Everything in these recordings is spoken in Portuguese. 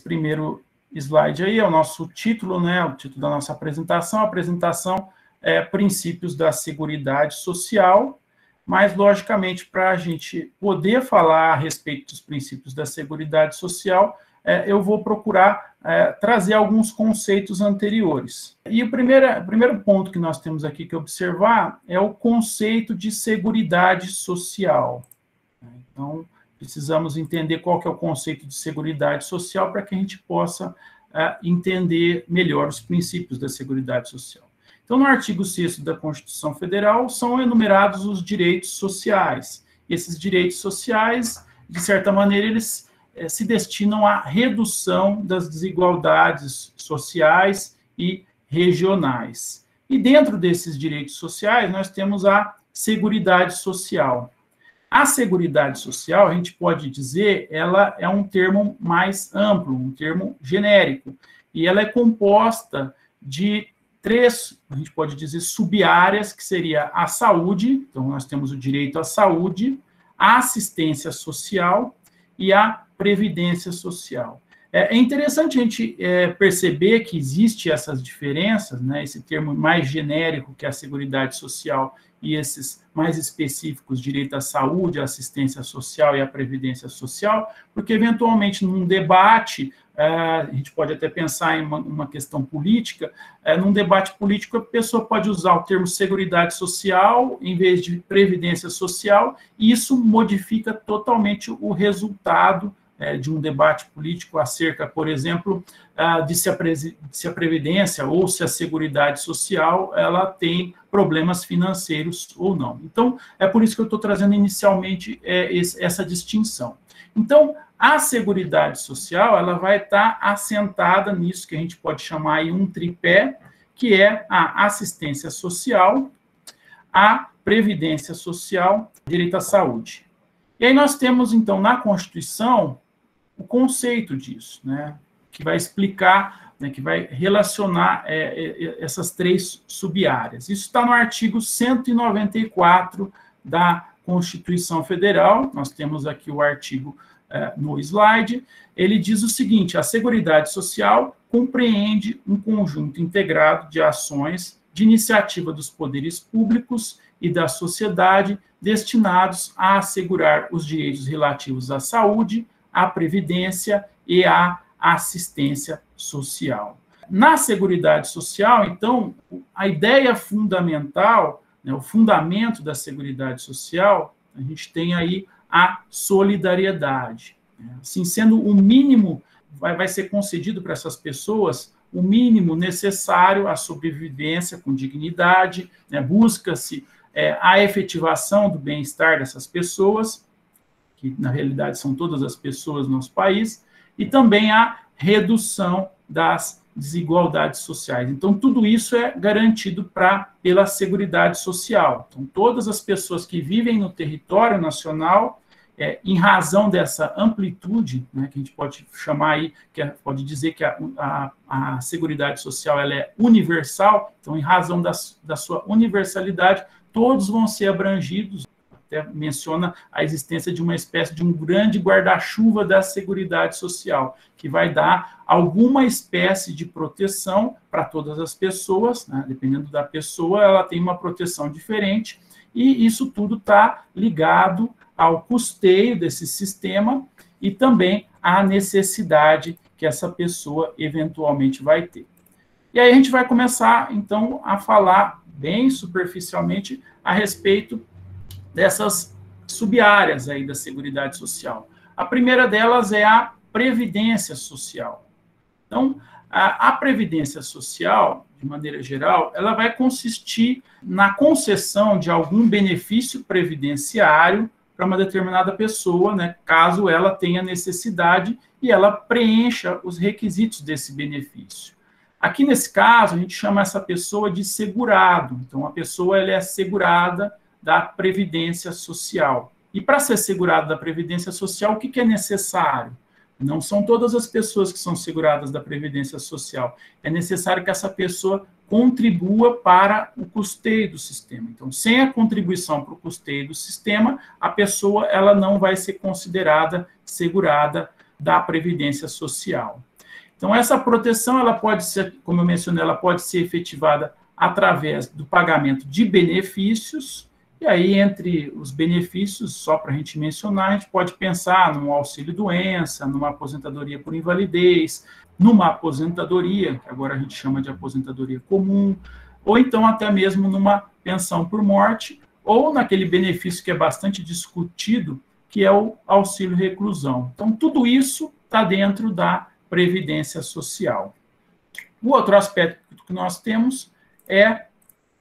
primeiro slide aí é o nosso título, né? O título da nossa apresentação. A apresentação é Princípios da Seguridade Social, mas, logicamente, para a gente poder falar a respeito dos princípios da Seguridade Social, eu vou procurar trazer alguns conceitos anteriores. E o primeiro ponto que nós temos aqui que observar é o conceito de seguridade social. Então, precisamos entender qual que é o conceito de seguridade social para que a gente possa entender melhor os princípios da seguridade social. Então, no artigo 6º da Constituição Federal, são enumerados os direitos sociais. Esses direitos sociais, de certa maneira, eles se destinam à redução das desigualdades sociais e regionais. E dentro desses direitos sociais, nós temos a seguridade social. A seguridade social, a gente pode dizer, ela é um termo mais amplo, um termo genérico, e ela é composta de 3, a gente pode dizer, sub-áreas, que seria a saúde, então nós temos o direito à saúde, a assistência social e a previdência social. É interessante a gente perceber que existe essas diferenças, né, esse termo mais genérico, que é a seguridade social, e esses mais específicos, direito à saúde, à assistência social e à previdência social, porque, eventualmente, num debate, a gente pode até pensar em uma questão política, num debate político, a pessoa pode usar o termo seguridade social em vez de previdência social, e isso modifica totalmente o resultado de um debate político acerca, por exemplo, de se a previdência ou se a seguridade social ela tem problemas financeiros ou não. Então, é por isso que eu estou trazendo inicialmente essa distinção. Então, a seguridade social ela vai estar assentada nisso que a gente pode chamar aí um tripé, que é a assistência social, a previdência social, direito à saúde. E aí nós temos, então, na Constituição, o conceito disso, né, que vai explicar, né, que vai relacionar essas 3 sub-áreas. Isso está no artigo 194 da Constituição Federal, nós temos aqui o artigo no slide, ele diz o seguinte: a Seguridade Social compreende um conjunto integrado de ações de iniciativa dos poderes públicos e da sociedade destinados a assegurar os direitos relativos à saúde, à previdência e à assistência social. Na Seguridade Social, então, a ideia fundamental, né, o fundamento da Seguridade Social, a gente tem aí a solidariedade. Assim, sendo o mínimo, vai ser concedido para essas pessoas o mínimo necessário à sobrevivência com dignidade, né, busca-se a efetivação do bem-estar dessas pessoas, que na realidade são todas as pessoas no nosso país, e também a redução das desigualdades sociais. Então, tudo isso é garantido pela Seguridade Social. Então, todas as pessoas que vivem no território nacional, em razão dessa amplitude, né, que a gente pode chamar aí, pode dizer que a Seguridade Social ela é universal, então, em razão da sua universalidade, todos vão ser abrangidos. Até menciona a existência de uma espécie de um grande guarda-chuva da Seguridade Social, que vai dar alguma espécie de proteção para todas as pessoas, né? Dependendo da pessoa, ela tem uma proteção diferente, e isso tudo está ligado ao custeio desse sistema e também à necessidade que essa pessoa eventualmente vai ter. E aí a gente vai começar, então, a falar bem superficialmente a respeito dessas sub-áreas aí da Seguridade Social. A primeira delas é a Previdência Social. Então, a Previdência Social, de maneira geral, ela vai consistir na concessão de algum benefício previdenciário para uma determinada pessoa, né, caso ela tenha necessidade e ela preencha os requisitos desse benefício. Aqui, nesse caso, a gente chama essa pessoa de segurado. Então, a pessoa ela é segurada da Previdência Social. E para ser segurado da Previdência Social, o que é necessário? Não são todas as pessoas que são seguradas da Previdência Social. É necessário que essa pessoa contribua para o custeio do sistema. Então, sem a contribuição para o custeio do sistema, a pessoa ela não vai ser considerada segurada da Previdência Social. Então, essa proteção, ela pode ser, como eu mencionei, ela pode ser efetivada através do pagamento de benefícios, e aí, entre os benefícios, só para a gente mencionar, a gente pode pensar num auxílio-doença, numa aposentadoria por invalidez, numa aposentadoria, que agora a gente chama de aposentadoria comum, ou então até mesmo numa pensão por morte, ou naquele benefício que é bastante discutido, que é o auxílio-reclusão. Então, tudo isso está dentro da Previdência Social. O outro aspecto que nós temos é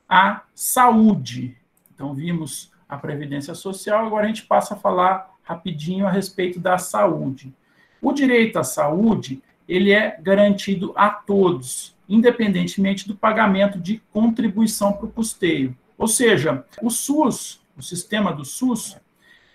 a saúde. Então, vimos a Previdência Social, agora a gente passa a falar rapidinho a respeito da saúde. O direito à saúde, ele é garantido a todos, independentemente do pagamento de contribuição para o custeio. Ou seja, o SUS, o sistema do SUS,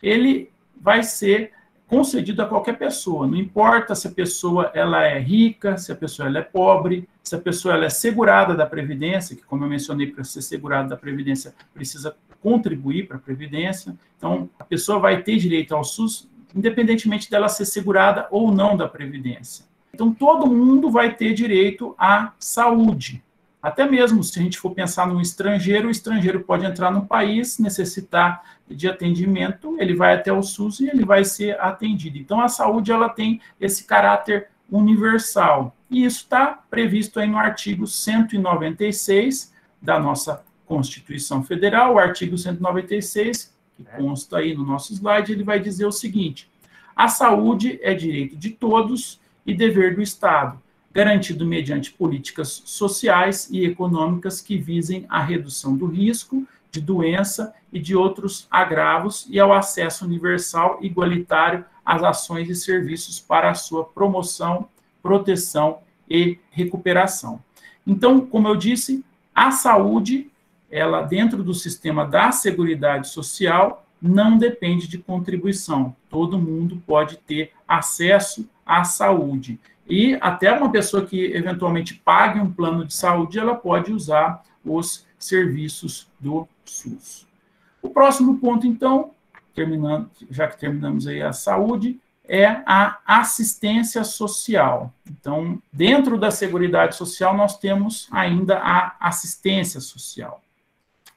ele vai ser concedido a qualquer pessoa, não importa se a pessoa ela é rica, se a pessoa ela é pobre, se a pessoa ela é segurada da Previdência, que como eu mencionei, para ser segurada da Previdência, precisa contribuir para a Previdência, então a pessoa vai ter direito ao SUS, independentemente dela ser segurada ou não da Previdência. Então todo mundo vai ter direito à saúde. Até mesmo se a gente for pensar num estrangeiro, o estrangeiro pode entrar no país, necessitar de atendimento, ele vai até o SUS e ele vai ser atendido. Então, a saúde ela tem esse caráter universal. E isso está previsto aí no artigo 196 da nossa Constituição Federal. O artigo 196, que consta aí no nosso slide, ele vai dizer o seguinte: a saúde é direito de todos e dever do Estado, garantido mediante políticas sociais e econômicas que visem a redução do risco de doença e de outros agravos e ao acesso universal e igualitário às ações e serviços para a sua promoção, proteção e recuperação. Então, como eu disse, a saúde, ela dentro do sistema da Seguridade Social, não depende de contribuição. Todo mundo pode ter acesso à saúde. E até uma pessoa que eventualmente pague um plano de saúde, ela pode usar os serviços do SUS. O próximo ponto, então, já que terminamos aí a saúde, é a assistência social. Então, dentro da Seguridade Social, nós temos ainda a assistência social.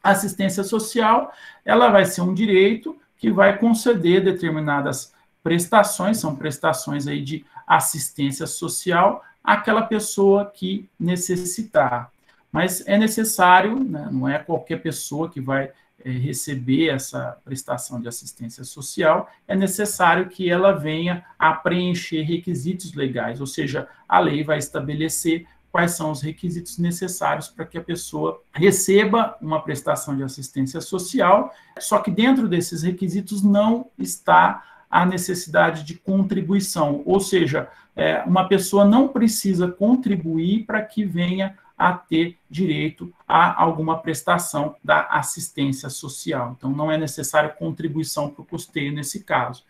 A assistência social, ela vai ser um direito que vai conceder determinadas prestações, são prestações aí de assistência social àquela pessoa que necessitar. Mas é necessário, né, não é qualquer pessoa que vai receber essa prestação de assistência social, é necessário que ela venha a preencher requisitos legais, ou seja, a lei vai estabelecer quais são os requisitos necessários para que a pessoa receba uma prestação de assistência social, só que dentro desses requisitos não está a necessidade de contribuição, ou seja, uma pessoa não precisa contribuir para que venha a ter direito a alguma prestação da assistência social. Então, não é necessária contribuição para o custeio nesse caso.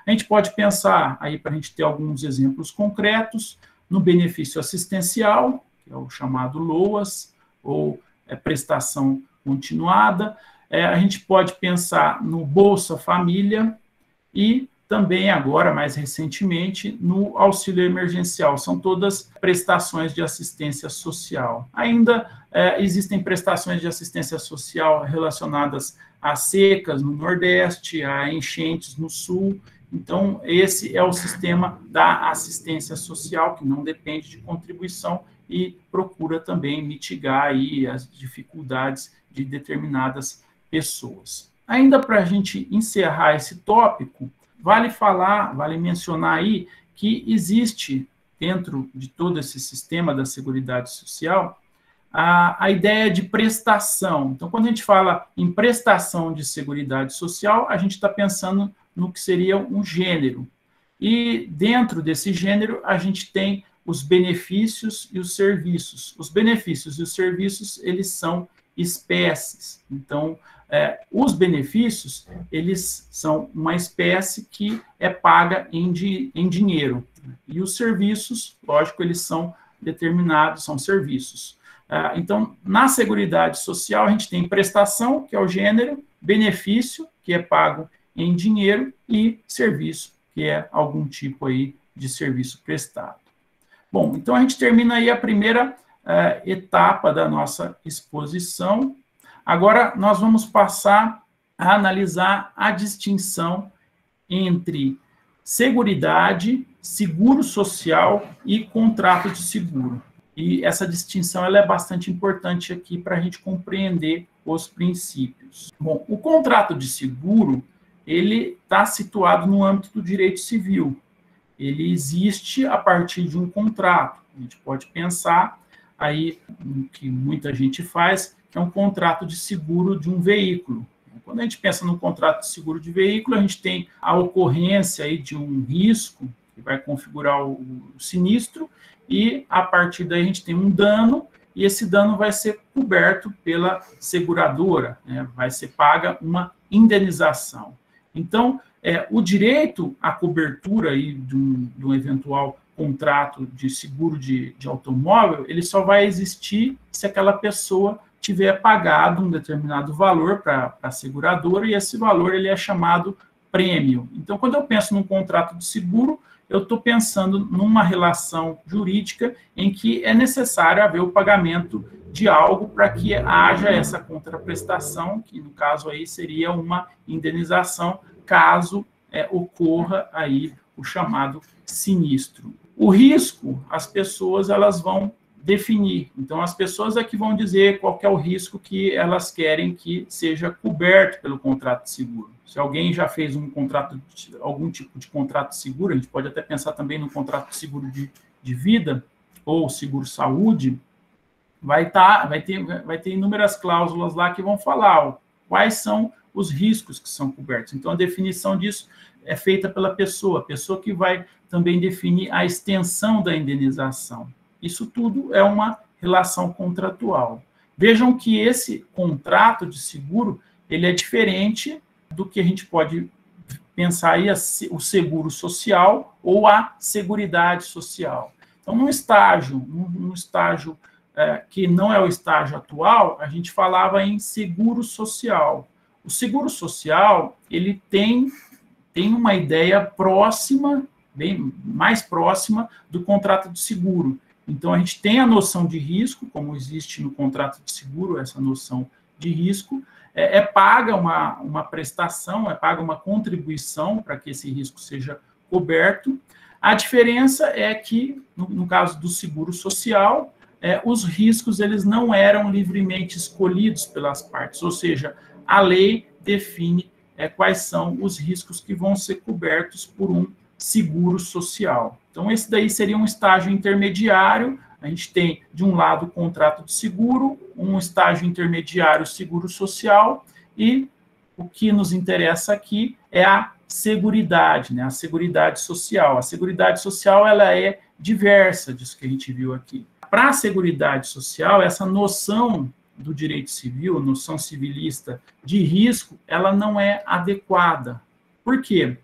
A gente pode pensar, aí para a gente ter alguns exemplos concretos, no benefício assistencial, que é o chamado LOAS, ou prestação continuada. A gente pode pensar no Bolsa Família e também agora, mais recentemente, no auxílio emergencial. São todas prestações de assistência social. Ainda existem prestações de assistência social relacionadas a secas no Nordeste, a enchentes no Sul. Então, esse é o sistema da assistência social, que não depende de contribuição e procura também mitigar aí as dificuldades de determinadas pessoas. Ainda para a gente encerrar esse tópico, vale mencionar aí que existe, dentro de todo esse sistema da Seguridade Social, a ideia de prestação. Então, quando a gente fala em prestação de Seguridade Social, a gente está pensando no que seria um gênero. E dentro desse gênero, a gente tem os benefícios e os serviços. Os benefícios e os serviços, eles são espécies. Então, os benefícios, eles são uma espécie que é paga em dinheiro. E os serviços, lógico, eles são determinados, são serviços. Então, na Seguridade Social, a gente tem prestação, que é o gênero, benefício, que é pago em dinheiro, e serviço, que é algum tipo aí de serviço prestado. Bom, então a gente termina aí a primeira etapa da nossa exposição. Agora nós vamos passar a analisar a distinção entre seguridade, seguro social e contrato de seguro. E essa distinção ela é bastante importante aqui para a gente compreender os princípios. Bom, o contrato de seguro, ele está situado no âmbito do direito civil. Ele existe a partir de um contrato. A gente pode pensar aí no que muita gente faz, que é um contrato de seguro de um veículo. Quando a gente pensa no contrato de seguro de veículo, a gente tem a ocorrência aí de um risco que vai configurar o sinistro, e a partir daí a gente tem um dano, e esse dano vai ser coberto pela seguradora, né? Vai ser paga uma indenização. Então, o direito à cobertura aí de um eventual contrato de seguro de automóvel, ele só vai existir se aquela pessoa tiver pagado um determinado valor para a seguradora, e esse valor ele é chamado prêmio. Então, quando eu penso num contrato de seguro, eu estou pensando numa relação jurídica em que é necessário haver o pagamento de algo para que haja essa contraprestação, que no caso aí seria uma indenização, caso ocorra aí o chamado sinistro. O risco, as pessoas elas vão definir. Então, as pessoas é que vão dizer qual que é o risco que elas querem que seja coberto pelo contrato de seguro. Se alguém já fez um contrato, algum tipo de contrato de seguro, a gente pode até pensar também no contrato de seguro de vida ou seguro-saúde, vai ter inúmeras cláusulas lá que vão falar quais são os riscos que são cobertos. Então, a definição disso é feita pela pessoa, a pessoa que vai também definir a extensão da indenização. Isso tudo é uma relação contratual. Vejam que esse contrato de seguro, ele é diferente do que a gente pode pensar aí, o seguro social ou a seguridade social. Então, num estágio que não é o estágio atual, a gente falava em seguro social. O seguro social, ele tem uma ideia próxima, bem mais próxima do contrato de seguro. Então, a gente tem a noção de risco, como existe no contrato de seguro, essa noção de risco, paga uma prestação, paga uma contribuição para que esse risco seja coberto. A diferença é que, no caso do seguro social, os riscos eles não eram livremente escolhidos pelas partes, ou seja, a lei define quais são os riscos que vão ser cobertos por um seguro social. Então, esse daí seria um estágio intermediário. A gente tem, de um lado, o contrato de seguro, um estágio intermediário, seguro social, e o que nos interessa aqui é a seguridade, né? A seguridade social. A seguridade social, ela é diversa disso que a gente viu aqui. Para a seguridade social, essa noção do direito civil, noção civilista de risco, ela não é adequada. Por quê?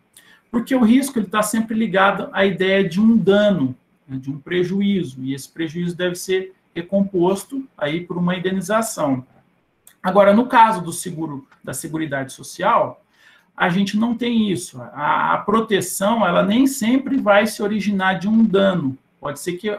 Porque o risco está sempre ligado à ideia de um dano, né, de um prejuízo, e esse prejuízo deve ser recomposto aí por uma indenização. Agora, no caso do seguro, da seguridade social, a gente não tem isso. A proteção, ela nem sempre vai se originar de um dano. Pode ser que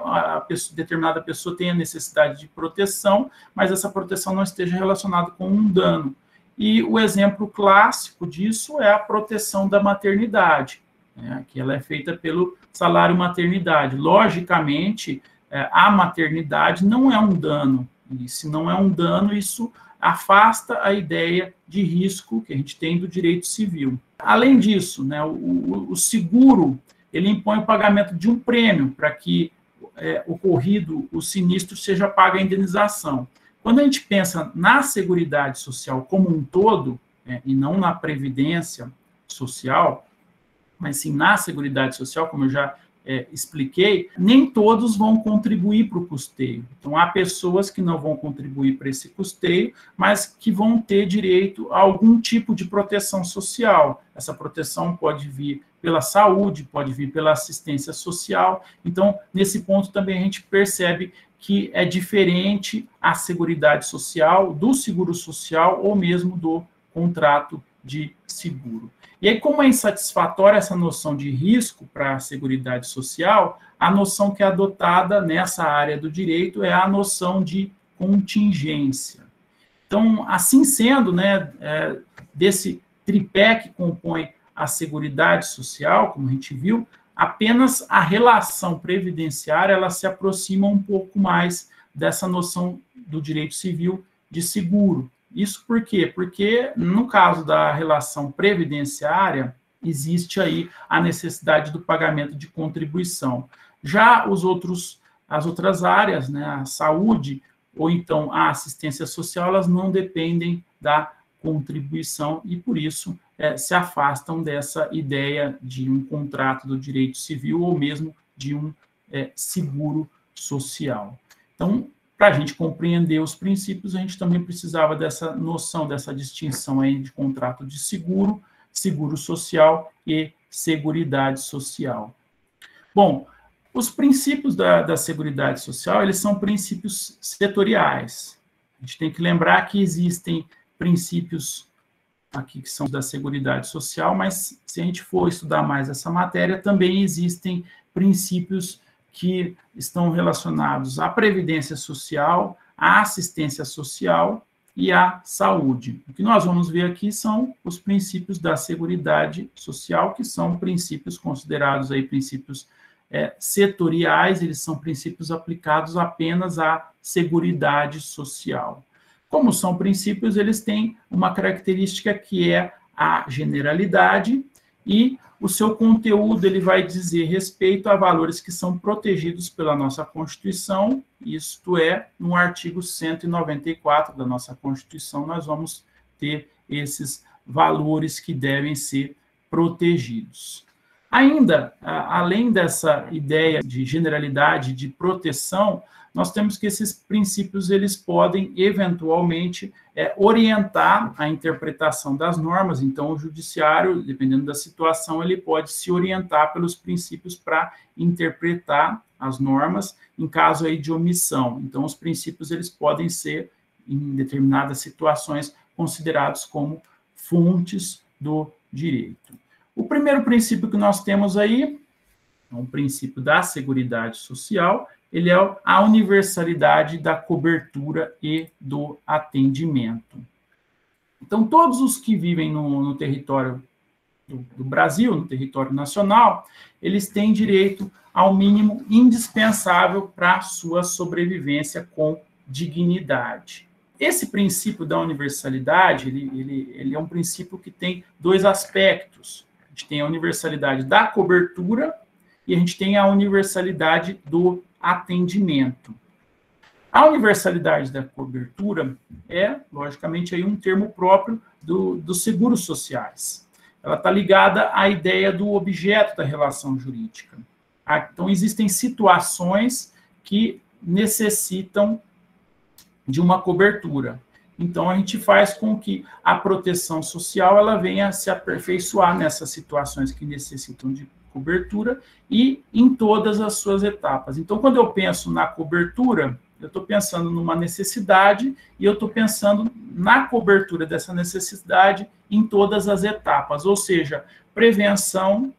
determinada pessoa tenha necessidade de proteção, mas essa proteção não esteja relacionada com um dano. E o exemplo clássico disso é a proteção da maternidade, né, que ela é feita pelo salário maternidade. Logicamente, a maternidade não é um dano, e se não é um dano, isso afasta a ideia de risco que a gente tem do direito civil. Além disso, né, o seguro, ele impõe o pagamento de um prêmio para que, ocorrido o sinistro, seja paga a indenização. Quando a gente pensa na seguridade social como um todo, e não na previdência social, mas sim na seguridade social, como eu já expliquei, nem todos vão contribuir para o custeio. Então, há pessoas que não vão contribuir para esse custeio, mas que vão ter direito a algum tipo de proteção social. Essa proteção pode vir pela saúde, pode vir pela assistência social. Então, nesse ponto também a gente percebe que é diferente a seguridade social do seguro social ou mesmo do contrato de seguro. E aí, como é insatisfatória essa noção de risco para a Seguridade Social, a noção que é adotada nessa área do direito é a noção de contingência. Então, assim sendo, né, desse tripé que compõe a Seguridade Social, como a gente viu, apenas a relação previdenciária ela se aproxima um pouco mais dessa noção do direito civil de seguro. Isso por quê? Porque, no caso da relação previdenciária, existe aí a necessidade do pagamento de contribuição. Já as outras áreas, né, a saúde ou então a assistência social, elas não dependem da contribuição e, por isso, se afastam dessa ideia de um contrato do direito civil ou mesmo de um seguro social. Então, para a gente compreender os princípios, a gente também precisava dessa noção, dessa distinção aí de contrato de seguro, seguro social e seguridade social. Bom, os princípios da Seguridade Social, eles são princípios setoriais. A gente tem que lembrar que existem princípios aqui que são da Seguridade Social, mas se a gente for estudar mais essa matéria, também existem princípios que estão relacionados à previdência social, à assistência social e à saúde. O que nós vamos ver aqui são os princípios da Seguridade Social, que são princípios considerados aí princípios setoriais, eles são princípios aplicados apenas à Seguridade Social. Como são princípios, eles têm uma característica que é a generalidade e o seu conteúdo ele vai dizer respeito a valores que são protegidos pela nossa Constituição, isto é, no artigo 194 da nossa Constituição, nós vamos ter esses valores que devem ser protegidos. Ainda, além dessa ideia de generalidade, de proteção, nós temos que esses princípios eles podem, eventualmente, orientar a interpretação das normas. Então, o judiciário, dependendo da situação, ele pode se orientar pelos princípios para interpretar as normas em caso aí de omissão. Então, os princípios eles podem ser, em determinadas situações, considerados como fontes do direito. O primeiro princípio que nós temos aí é um princípio da Seguridade Social, ele é a universalidade da cobertura e do atendimento. Então, todos os que vivem no território do Brasil, no território nacional, eles têm direito ao mínimo indispensável para a sua sobrevivência com dignidade. Esse princípio da universalidade, ele é um princípio que tem dois aspectos. A gente tem a universalidade da cobertura e a gente tem a universalidade do atendimento. A universalidade da cobertura é, logicamente, aí um termo próprio dos seguros sociais. Ela está ligada à ideia do objeto da relação jurídica. Então, existem situações que necessitam de uma cobertura. Então, a gente faz com que a proteção social ela venha se aperfeiçoar nessas situações que necessitam de cobertura e em todas as suas etapas. Então, quando eu penso na cobertura, eu estou pensando numa necessidade e eu estou pensando na cobertura dessa necessidade em todas as etapas, ou seja, prevenção,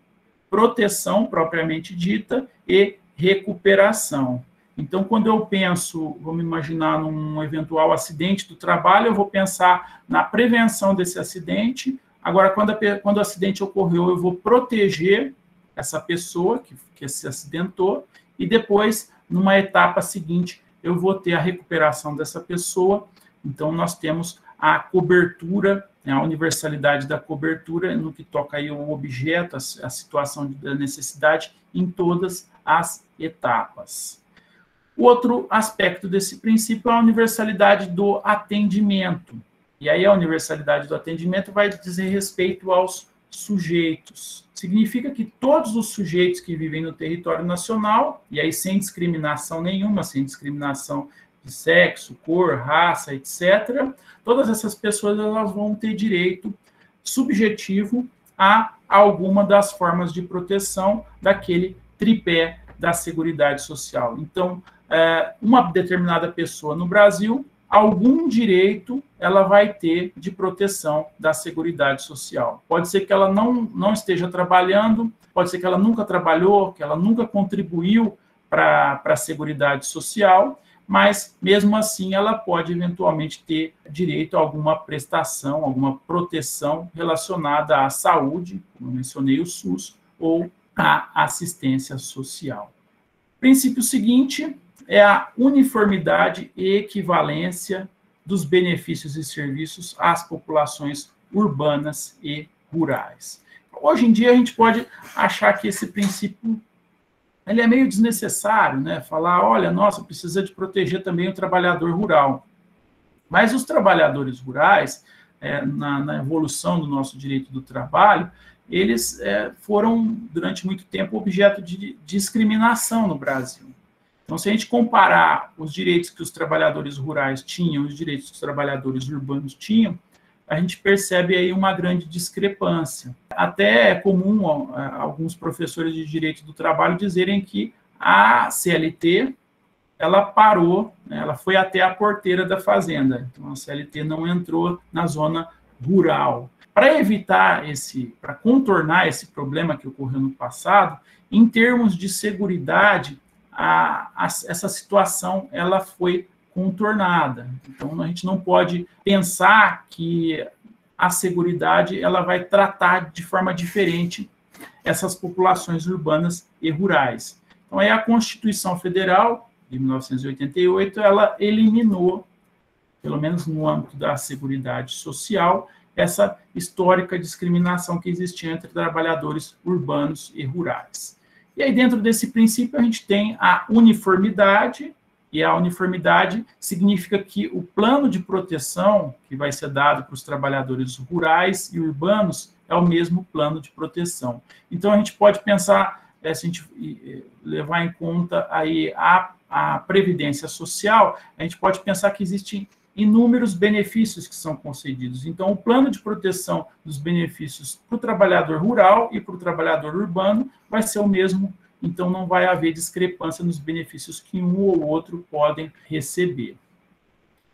proteção propriamente dita e recuperação. Então, quando eu penso, vamos imaginar num eventual acidente do trabalho, eu vou pensar na prevenção desse acidente. Agora, quando o acidente ocorreu, eu vou proteger essa pessoa que se acidentou e depois, numa etapa seguinte, eu vou ter a recuperação dessa pessoa. Então, nós temos a cobertura, a universalidade da cobertura no que toca aí ao objeto, a situação da necessidade em todas as etapas. O outro aspecto desse princípio é a universalidade do atendimento. E aí a universalidade do atendimento vai dizer respeito aos sujeitos. Significa que todos os sujeitos que vivem no território nacional, e aí sem discriminação nenhuma, sem discriminação de sexo, cor, raça, etc., todas essas pessoas elas vão ter direito subjetivo a alguma das formas de proteção daquele tripé da Seguridade Social. Então, uma determinada pessoa no Brasil algum direito ela vai ter de proteção da Seguridade Social. Pode ser que ela não esteja trabalhando, pode ser que ela nunca trabalhou, que ela nunca contribuiu para a Seguridade Social, mas, mesmo assim, ela pode, eventualmente, ter direito a alguma prestação, alguma proteção relacionada à saúde, como eu mencionei, o SUS, ou à assistência social. O princípio seguinte é a uniformidade e equivalência dos benefícios e serviços às populações urbanas e rurais. Hoje em dia, a gente pode achar que esse princípio ele é meio desnecessário, né? Falar, olha, nossa, precisa de proteger também o trabalhador rural. Mas os trabalhadores rurais, na evolução do nosso direito do trabalho, eles foram, durante muito tempo, objeto de discriminação no Brasil. Então, se a gente comparar os direitos que os trabalhadores rurais tinham, os direitos que os trabalhadores urbanos tinham, a gente percebe aí uma grande discrepância. Até é comum alguns professores de direito do trabalho dizerem que a CLT, ela parou, né, ela foi até a porteira da fazenda. Então, a CLT não entrou na zona rural. Para evitar para contornar esse problema que ocorreu no passado, em termos de seguridade, essa situação ela foi contornada. Então, a gente não pode pensar que a Seguridade ela vai tratar de forma diferente essas populações urbanas e rurais. Então, aí a Constituição Federal, de 1988, ela eliminou, pelo menos no âmbito da Seguridade Social, essa histórica discriminação que existia entre trabalhadores urbanos e rurais. E aí, dentro desse princípio, a gente tem a uniformidade, e a uniformidade significa que o plano de proteção que vai ser dado para os trabalhadores rurais e urbanos é o mesmo plano de proteção. Então, a gente pode pensar, se a gente levar em conta aí a Previdência Social, a gente pode pensar que existem inúmeros benefícios que são concedidos. Então, o plano de proteção dos benefícios para o trabalhador rural e para o trabalhador urbano vai ser o mesmo. Então, não vai haver discrepância nos benefícios que um ou outro podem receber.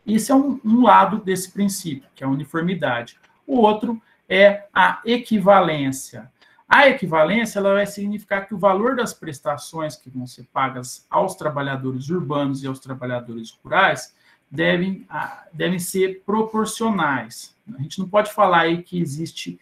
Esse é um lado desse princípio, que é a uniformidade. O outro é a equivalência. A equivalência ela vai significar que o valor das prestações que vão ser pagas aos trabalhadores urbanos e aos trabalhadores rurais devem ser proporcionais. A gente não pode falar aí que existe,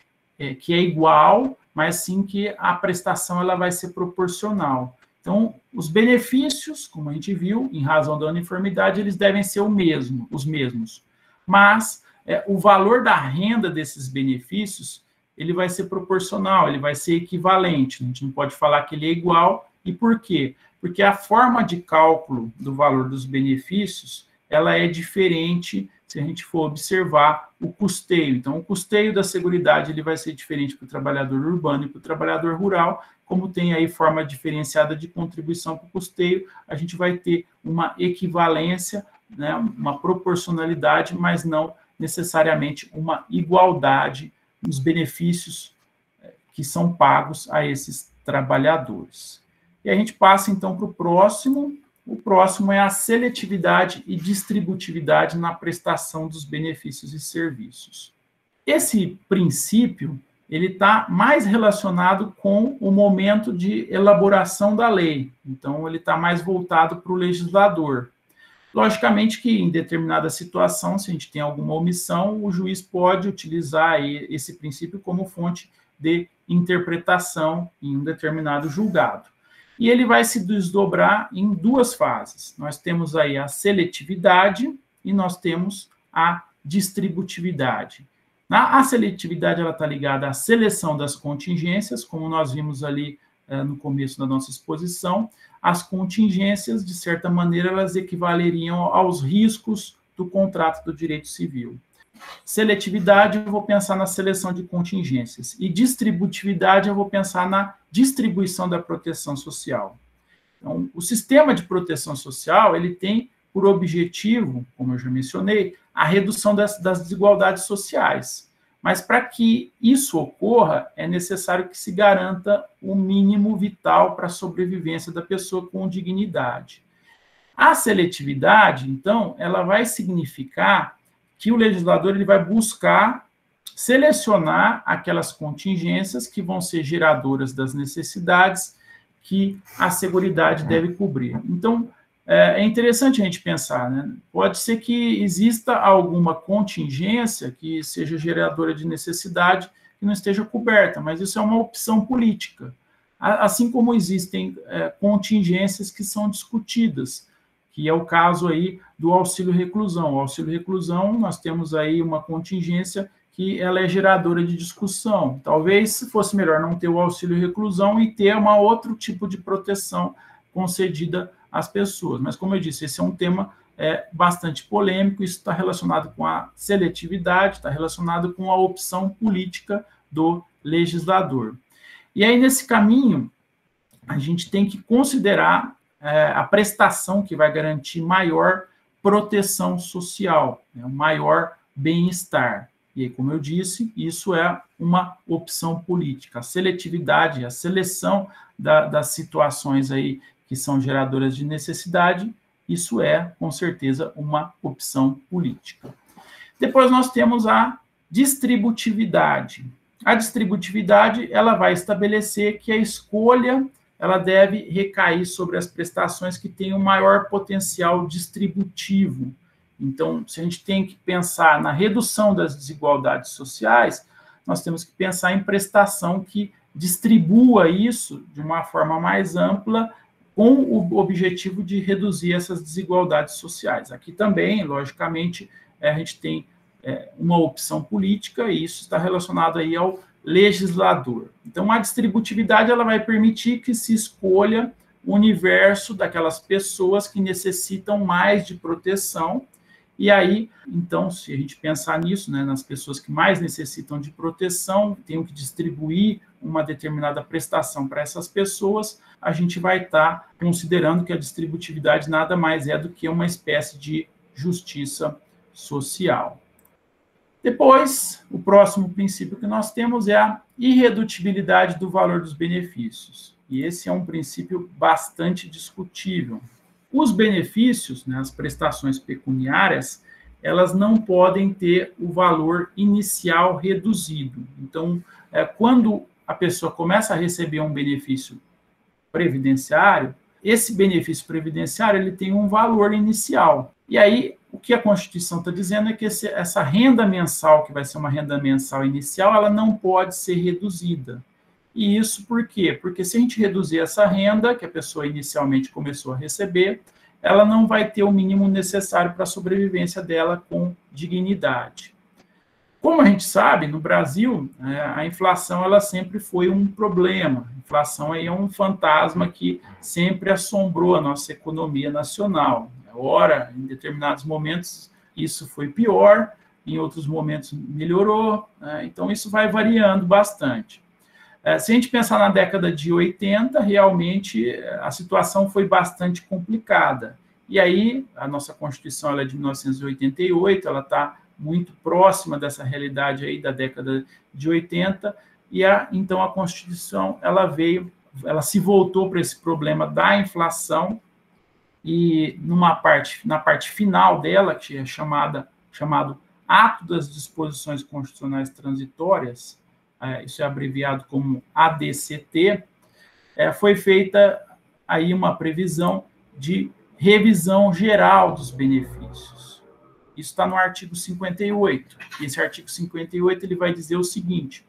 que é igual, mas sim que a prestação ela vai ser proporcional. Então, os benefícios, como a gente viu, em razão da uniformidade, eles devem ser os mesmos. Mas o valor da renda desses benefícios, ele vai ser proporcional, ele vai ser equivalente. A gente não pode falar que ele é igual. E por quê? Porque a forma de cálculo do valor dos benefícios, ela é diferente se a gente for observar o custeio. Então, o custeio da Seguridade ele vai ser diferente para o trabalhador urbano e para o trabalhador rural. Como tem aí forma diferenciada de contribuição para o custeio, a gente vai ter uma equivalência, né, uma proporcionalidade, mas não necessariamente uma igualdade nos benefícios que são pagos a esses trabalhadores. E a gente passa, então, para o próximo. O próximo é a seletividade e distributividade na prestação dos benefícios e serviços. Esse princípio ele está mais relacionado com o momento de elaboração da lei. Então, ele está mais voltado para o legislador. Logicamente que, em determinada situação, se a gente tem alguma omissão, o juiz pode utilizar esse princípio como fonte de interpretação em um determinado julgado. E ele vai se desdobrar em duas fases. Nós temos aí a seletividade e nós temos a distributividade. A seletividade ela está ligada à seleção das contingências, como nós vimos ali no começo da nossa exposição. As contingências, de certa maneira, elas equivaleriam aos riscos do contrato do direito civil. Seletividade, eu vou pensar na seleção de contingências. E distributividade, eu vou pensar na distribuição da proteção social. Então, o sistema de proteção social, ele tem por objetivo, como eu já mencionei, a redução das desigualdades sociais. Mas para que isso ocorra, é necessário que se garanta o mínimo vital para a sobrevivência da pessoa com dignidade. A seletividade, então, ela vai significar que o legislador ele vai buscar selecionar aquelas contingências que vão ser geradoras das necessidades que a Seguridade deve cobrir. Então, é interessante a gente pensar, né? Pode ser que exista alguma contingência que seja geradora de necessidade que não esteja coberta, mas isso é uma opção política. Assim como existem contingências que são discutidas, que é o caso aí do auxílio-reclusão. O auxílio-reclusão, nós temos aí uma contingência que ela é geradora de discussão. Talvez fosse melhor não ter o auxílio-reclusão e ter um outro tipo de proteção concedida às pessoas. Mas, como eu disse, esse é um tema bastante polêmico, isso está relacionado com a seletividade, está relacionado com a opção política do legislador. E aí, nesse caminho, a gente tem que considerar a prestação que vai garantir maior proteção social, né, um maior bem-estar. E aí, como eu disse, isso é uma opção política. A seletividade, a seleção das situações aí que são geradoras de necessidade, isso é, com certeza, uma opção política. Depois nós temos a distributividade. A distributividade, ela vai estabelecer que a escolha ela deve recair sobre as prestações que têm um maior potencial distributivo. Então, se a gente tem que pensar na redução das desigualdades sociais, nós temos que pensar em prestação que distribua isso de uma forma mais ampla, com o objetivo de reduzir essas desigualdades sociais. Aqui também, logicamente, a gente tem uma opção política, e isso está relacionado aí ao legislador. Então, a distributividade ela vai permitir que se escolha o universo daquelas pessoas que necessitam mais de proteção. E aí, então, se a gente pensar nisso, né, nas pessoas que mais necessitam de proteção, tem que distribuir uma determinada prestação para essas pessoas, a gente vai estar considerando que a distributividade nada mais é do que uma espécie de justiça social. Depois, o próximo princípio que nós temos é a irredutibilidade do valor dos benefícios. E esse é um princípio bastante discutível. Os benefícios, né, as prestações pecuniárias, elas não podem ter o valor inicial reduzido. Então, quando a pessoa começa a receber um benefício previdenciário, esse benefício previdenciário ele tem um valor inicial. E aí, o que a Constituição está dizendo é que essa renda mensal, que vai ser uma renda mensal inicial, ela não pode ser reduzida. E isso por quê? Porque se a gente reduzir essa renda, que a pessoa inicialmente começou a receber, ela não vai ter o mínimo necessário para a sobrevivência dela com dignidade. Como a gente sabe, no Brasil, a inflação ela sempre foi um problema. A inflação aí é um fantasma que sempre assombrou a nossa economia nacional. Ora, em determinados momentos, isso foi pior, em outros momentos melhorou, né? Então isso vai variando bastante. Se a gente pensar na década de 80, realmente a situação foi bastante complicada. E aí, a nossa Constituição ela é de 1988, ela está muito próxima dessa realidade aí da década de 80, e então a Constituição ela se voltou para esse problema da inflação, e na parte final dela, que é chamado Ato das Disposições Constitucionais Transitórias, isso é abreviado como ADCT, foi feita aí uma previsão de revisão geral dos benefícios. Isso está no artigo 58. E esse artigo 58 ele vai dizer o seguinte: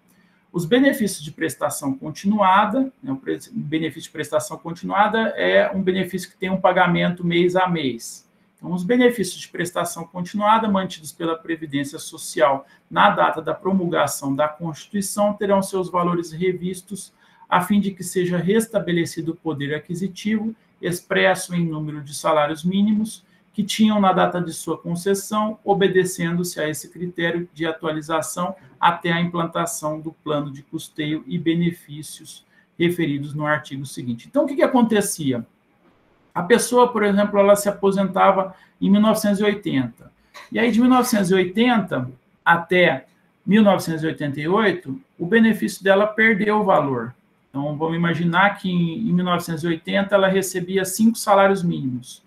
os benefícios de prestação continuada, né, o benefício de prestação continuada é um benefício que tem um pagamento mês a mês. Então, os benefícios de prestação continuada mantidos pela Previdência Social na data da promulgação da Constituição terão seus valores revistos a fim de que seja restabelecido o poder aquisitivo expresso em número de salários mínimos que tinham na data de sua concessão, obedecendo-se a esse critério de atualização até a implantação do plano de custeio e benefícios referidos no artigo seguinte. Então, o que acontecia? A pessoa, por exemplo, ela se aposentava em 1980. E aí, de 1980 até 1988, o benefício dela perdeu o valor. Então, vamos imaginar que em 1980 ela recebia 5 salários mínimos.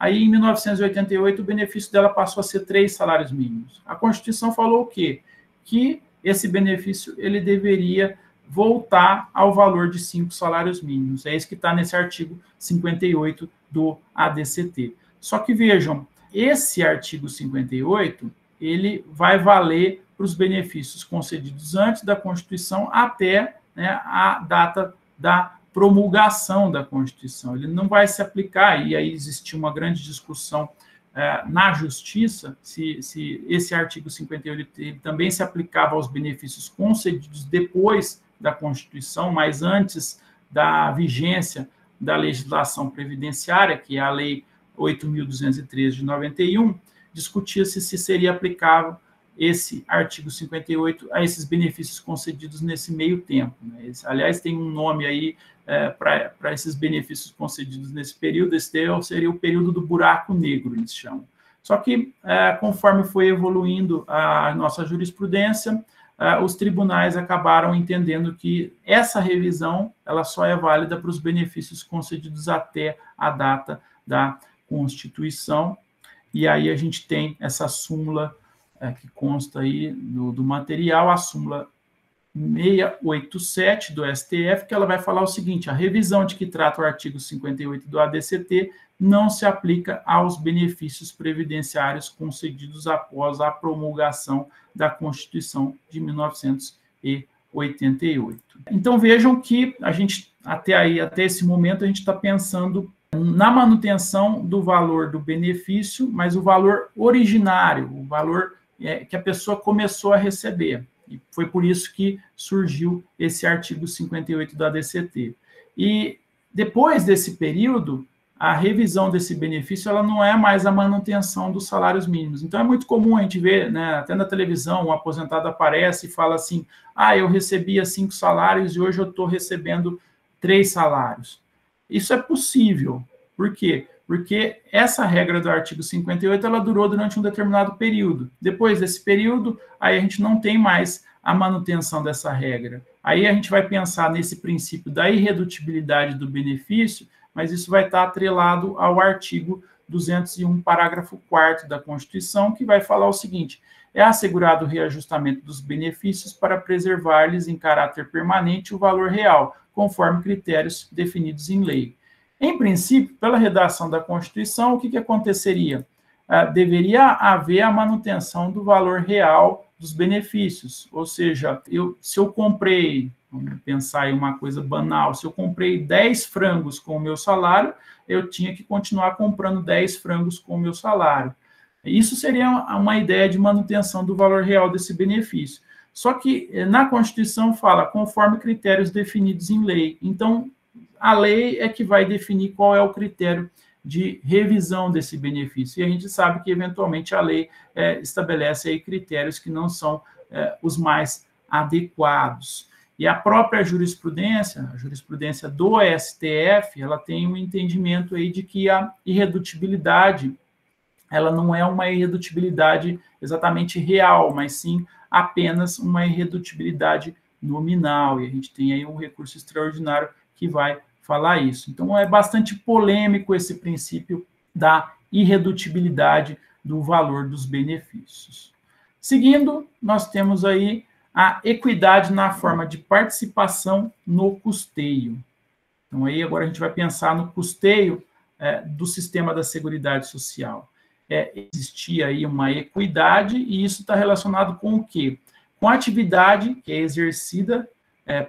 Aí, em 1988, o benefício dela passou a ser 3 salários mínimos. A Constituição falou o quê? Que esse benefício ele deveria voltar ao valor de 5 salários mínimos. É isso que está nesse artigo 58 do ADCT. Só que vejam, esse artigo 58, ele vai valer para os benefícios concedidos antes da Constituição até, né, a data da promulgação da Constituição. Ele não vai se aplicar, e aí existiu uma grande discussão na Justiça, se esse artigo 58 ele também se aplicava aos benefícios concedidos depois da Constituição, mas antes da vigência da legislação previdenciária, que é a Lei 8.213 de 91, discutia-se se seria aplicável esse artigo 58 a esses benefícios concedidos nesse meio tempo. Né? Aliás, tem um nome aí para esses benefícios concedidos nesse período, esse seria o período do buraco negro, eles chamam. Só que, conforme foi evoluindo a nossa jurisprudência, os tribunais acabaram entendendo que essa revisão ela só é válida para os benefícios concedidos até a data da Constituição, e aí a gente tem essa súmula que consta aí do material, a súmula 687 do STF, que ela vai falar o seguinte: a revisão de que trata o artigo 58 do ADCT não se aplica aos benefícios previdenciários concedidos após a promulgação da Constituição de 1988. Então vejam que a gente, até esse momento, a gente está pensando na manutenção do valor do benefício, mas o valor originário, o valor que a pessoa começou a receber. E foi por isso que surgiu esse artigo 58 da ADCT. E depois desse período, a revisão desse benefício ela não é mais a manutenção dos salários mínimos. Então, é muito comum a gente ver, né, até na televisão, um aposentado aparece e fala assim: eu recebia 5 salários e hoje eu estou recebendo 3 salários. Isso é possível. Por quê? Porque essa regra do artigo 58, ela durou durante um determinado período. Depois desse período, aí a gente não tem mais a manutenção dessa regra. Aí a gente vai pensar nesse princípio da irredutibilidade do benefício, mas isso vai estar atrelado ao artigo 201, parágrafo 4º da Constituição, que vai falar o seguinte: é assegurado o reajustamento dos benefícios para preservar-lhes em caráter permanente o valor real, conforme critérios definidos em lei. Em princípio, pela redação da Constituição, o que aconteceria? Deveria haver a manutenção do valor real dos benefícios, ou seja, se eu comprei, vamos pensar em uma coisa banal, se eu comprei 10 frangos com o meu salário, eu tinha que continuar comprando 10 frangos com o meu salário. Isso seria uma ideia de manutenção do valor real desse benefício. Só que na Constituição fala conforme critérios definidos em lei. Então, a lei é que vai definir qual é o critério de revisão desse benefício. E a gente sabe que, eventualmente, a lei estabelece aí critérios que não são os mais adequados. E a própria jurisprudência, a jurisprudência do STF, ela tem um entendimento aí de que a irredutibilidade, ela não é uma irredutibilidade exatamente real, mas sim apenas uma irredutibilidade nominal. E a gente tem aí um recurso extraordinário que vai falar isso. Então, é bastante polêmico esse princípio da irredutibilidade do valor dos benefícios. Seguindo, nós temos aí a equidade na forma de participação no custeio. Então, aí agora a gente vai pensar no custeio do sistema da Seguridade Social. Existia aí uma equidade, e isso está relacionado com o quê? Com a atividade que é exercida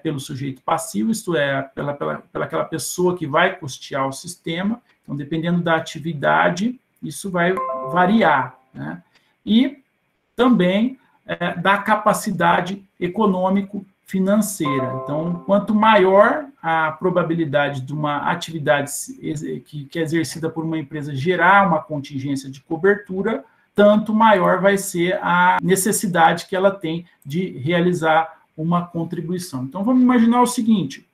pelo sujeito passivo, isto é, pela aquela pessoa que vai custear o sistema. Então, dependendo da atividade, isso vai variar, né? E também da capacidade econômico-financeira. Então, quanto maior a probabilidade de uma atividade que é exercida por uma empresa gerar uma contingência de cobertura, tanto maior vai ser a necessidade que ela tem de realizar uma contribuição. Então, vamos imaginar o seguinte: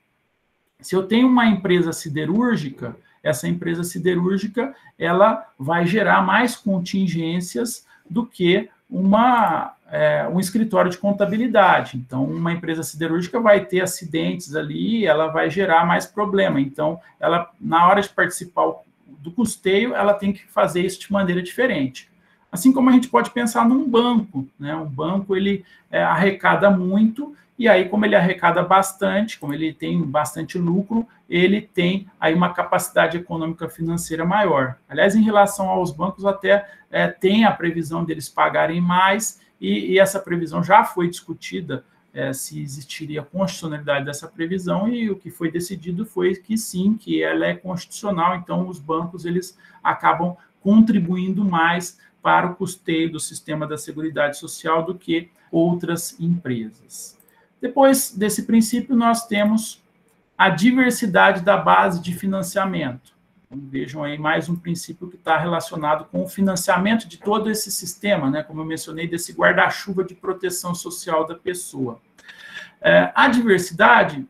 se eu tenho uma empresa siderúrgica, essa empresa siderúrgica ela vai gerar mais contingências do que um escritório de contabilidade. Então, uma empresa siderúrgica vai ter acidentes ali, ela vai gerar mais problema. Então, ela, na hora de participar do custeio, ela tem que fazer isso de maneira diferente. Assim como a gente pode pensar num banco, né? Um banco, ele arrecada muito, e aí, como ele arrecada bastante, como ele tem bastante lucro, ele tem aí uma capacidade econômica financeira maior. Aliás, em relação aos bancos, até tem a previsão deles pagarem mais, e essa previsão já foi discutida, se existiria a constitucionalidade dessa previsão, e o que foi decidido foi que sim, que ela é constitucional, então os bancos eles acabam contribuindo mais para o custeio do sistema da Seguridade Social do que outras empresas. Depois desse princípio, nós temos a diversidade da base de financiamento. Então, vejam aí mais um princípio que está relacionado com o financiamento de todo esse sistema, né? Como eu mencionei, desse guarda-chuva de proteção social da pessoa. A diversidade,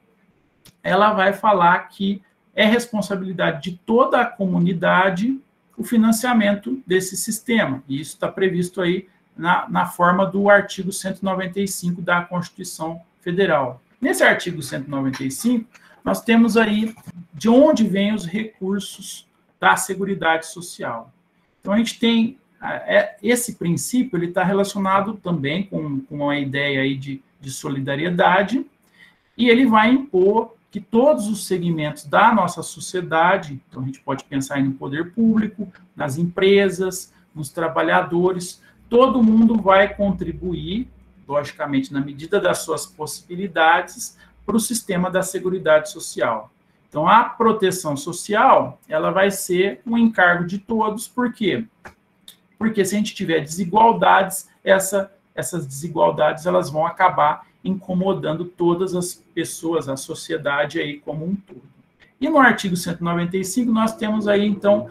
ela vai falar que é responsabilidade de toda a comunidade o financiamento desse sistema, e isso está previsto aí na forma do artigo 195 da Constituição Federal. Nesse artigo 195, nós temos aí de onde vêm os recursos da Seguridade Social. Então, a gente tem esse princípio, ele está relacionado também com a ideia aí de solidariedade, e ele vai impor que todos os segmentos da nossa sociedade, então a gente pode pensar aí no poder público, nas empresas, nos trabalhadores, todo mundo vai contribuir, logicamente, na medida das suas possibilidades, para o sistema da Seguridade Social. Então, a proteção social, ela vai ser um encargo de todos, por quê? Porque se a gente tiver desigualdades, essas desigualdades elas vão acabar incomodando todas as pessoas, a sociedade aí como um todo. E no artigo 195, nós temos aí, então,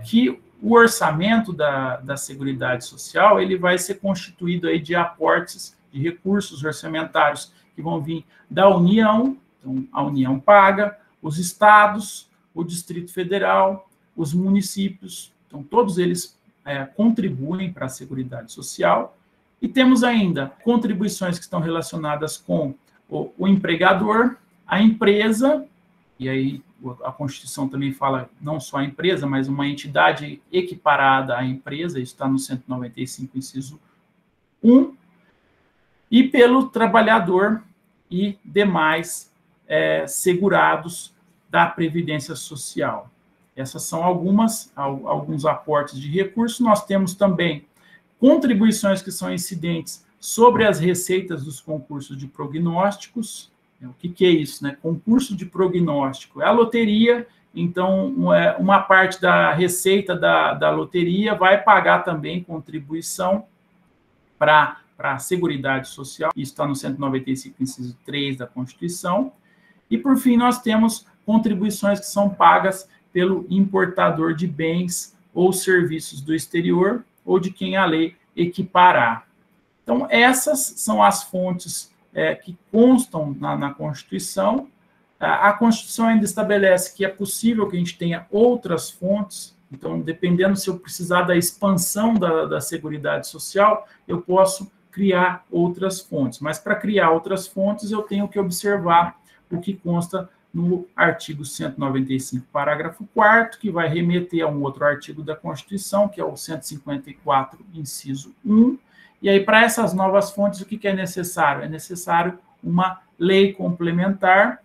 que o orçamento da Seguridade Social, ele vai ser constituído aí de aportes de recursos orçamentários que vão vir da União, então a União paga, os estados, o Distrito Federal, os municípios, então todos eles contribuem para a Seguridade Social. E temos ainda contribuições que estão relacionadas com o empregador, a empresa, e aí a Constituição também fala não só a empresa, mas uma entidade equiparada à empresa, isso está no 195, inciso 1, e pelo trabalhador e demais segurados da Previdência Social. Essas são alguns aportes de recursos. Nós temos também contribuições que são incidentes sobre as receitas dos concursos de prognósticos. O que é isso, né? Concurso de prognóstico é a loteria, então uma parte da receita da loteria vai pagar também contribuição para a Seguridade Social, isso está no 195, inciso 3 da Constituição. E, por fim, nós temos contribuições que são pagas pelo importador de bens ou serviços do exterior, ou de quem a lei equiparar. Então, essas são as fontes que constam na Constituição. A Constituição ainda estabelece que é possível que a gente tenha outras fontes, então, dependendo se eu precisar da expansão da Seguridade Social, eu posso criar outras fontes. Mas, para criar outras fontes, eu tenho que observar o que consta no artigo 195, parágrafo 4º, que vai remeter a um outro artigo da Constituição, que é o 154, inciso 1. E aí, para essas novas fontes, o que é necessário? É necessário uma lei complementar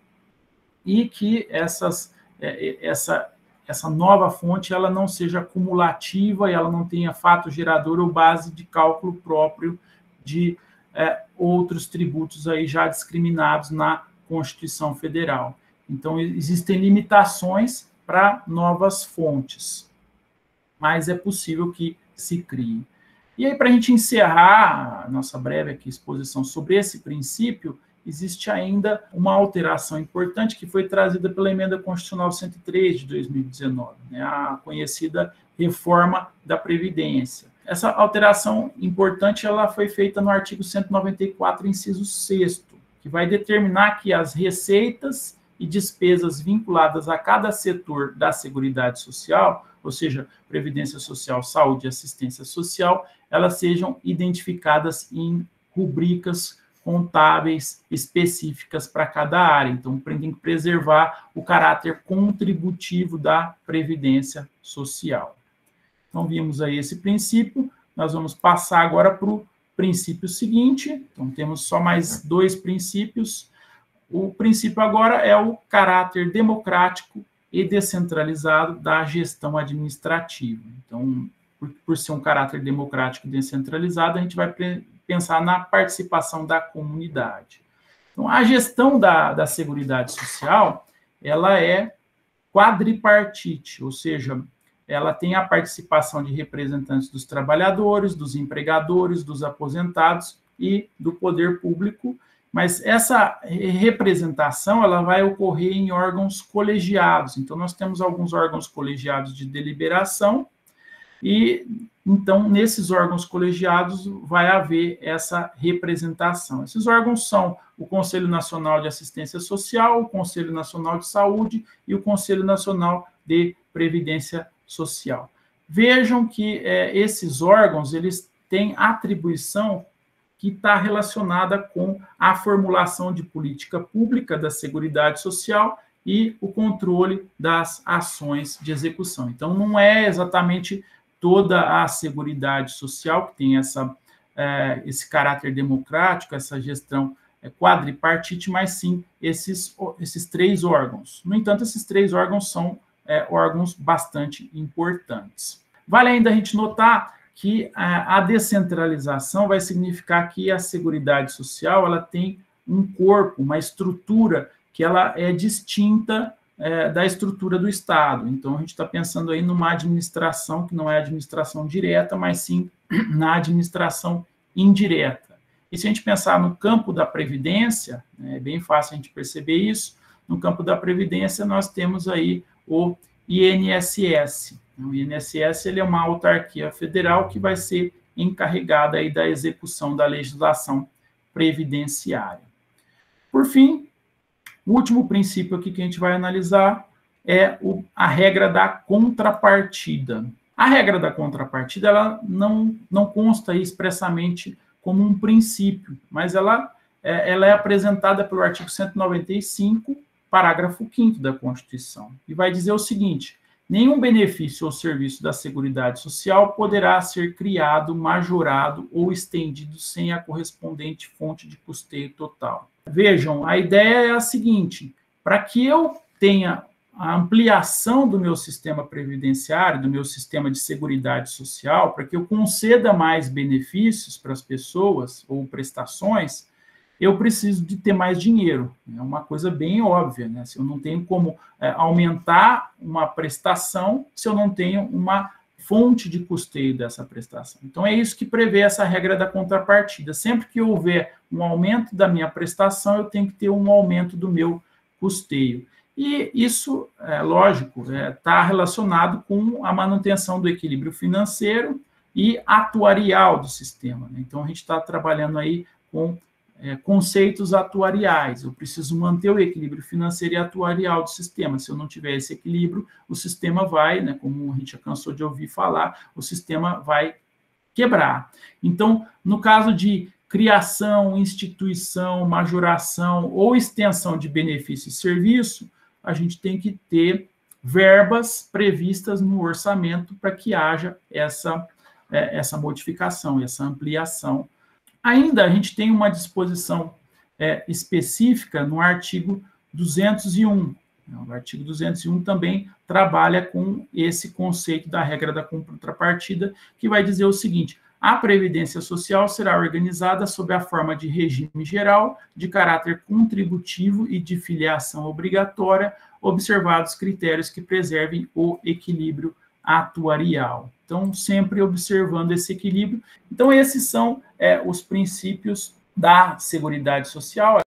e que essa nova fonte ela não seja cumulativa e ela não tenha fato gerador ou base de cálculo próprio de outros tributos aí já discriminados na Constituição Federal. Então, existem limitações para novas fontes, mas é possível que se crie. E aí, para a gente encerrar a nossa breve aqui exposição sobre esse princípio, existe ainda uma alteração importante que foi trazida pela Emenda Constitucional 103 de 2019, né, a conhecida reforma da Previdência. Essa alteração importante ela foi feita no artigo 194, inciso 6º, que vai determinar que as receitas e despesas vinculadas a cada setor da Seguridade Social, ou seja, Previdência Social, Saúde e Assistência Social, elas sejam identificadas em rubricas contábeis específicas para cada área. Então, tem que preservar o caráter contributivo da Previdência Social. Então, vimos aí esse princípio, nós vamos passar agora para o princípio seguinte. Então, temos só mais 2 princípios. O princípio agora é o caráter democrático e descentralizado da gestão administrativa. Então, por ser um caráter democrático e descentralizado, a gente vai pensar na participação da comunidade. Então, a gestão da Seguridade Social, ela é quadripartite, ou seja, ela tem a participação de representantes dos trabalhadores, dos empregadores, dos aposentados e do poder público, mas essa representação ela vai ocorrer em órgãos colegiados. Então, nós temos alguns órgãos colegiados de deliberação, e, então, nesses órgãos colegiados vai haver essa representação. Esses órgãos são o Conselho Nacional de Assistência Social, o Conselho Nacional de Saúde e o Conselho Nacional de Previdência Social. Vejam que esses órgãos eles têm atribuição que está relacionada com a formulação de política pública da Seguridade Social e o controle das ações de execução. Então, não é exatamente toda a Seguridade Social que tem esse caráter democrático, essa gestão quadripartite, mas sim esses 3 órgãos. No entanto, esses 3 órgãos são órgãos bastante importantes. Vale ainda a gente notar que a descentralização vai significar que a Seguridade Social ela tem um corpo, uma estrutura que ela é distinta da estrutura do Estado. Então, a gente está pensando aí numa administração que não é administração direta, mas sim na administração indireta. E se a gente pensar no campo da Previdência, é bem fácil a gente perceber isso, no campo da Previdência nós temos aí o INSS. O INSS ele é uma autarquia federal que vai ser encarregada aí da execução da legislação previdenciária. Por fim, o último princípio aqui que a gente vai analisar é a regra da contrapartida. A regra da contrapartida ela não consta aí expressamente como um princípio, mas ela é apresentada pelo artigo 195, parágrafo 5º da Constituição, e vai dizer o seguinte: nenhum benefício ou serviço da Seguridade Social poderá ser criado, majorado ou estendido sem a correspondente fonte de custeio total. Vejam, a ideia é a seguinte: para que eu tenha a ampliação do meu sistema previdenciário, do meu sistema de Seguridade Social, para que eu conceda mais benefícios para as pessoas ou prestações, eu preciso de ter mais dinheiro. É uma coisa bem óbvia, né? Se eu não tenho como aumentar uma prestação, se eu não tenho uma fonte de custeio dessa prestação. Então, é isso que prevê essa regra da contrapartida. Sempre que houver um aumento da minha prestação, eu tenho que ter um aumento do meu custeio. E isso, lógico, está relacionado com a manutenção do equilíbrio financeiro e atuarial do sistema, né? Então, a gente está trabalhando aí com conceitos atuariais. Eu preciso manter o equilíbrio financeiro e atuarial do sistema. Se eu não tiver esse equilíbrio, o sistema vai, né, como a gente já cansou de ouvir falar, o sistema vai quebrar. Então, no caso de criação, instituição, majoração ou extensão de benefício e serviço, a gente tem que ter verbas previstas no orçamento para que haja essa modificação, essa ampliação. Ainda a gente tem uma disposição específica no artigo 201. O artigo 201 também trabalha com esse conceito da regra da contrapartida, que vai dizer o seguinte: a Previdência Social será organizada sob a forma de regime geral, de caráter contributivo e de filiação obrigatória, observados critérios que preservem o equilíbrio atuarial. Então, sempre observando esse equilíbrio. Então, esses são os princípios da Seguridade Social.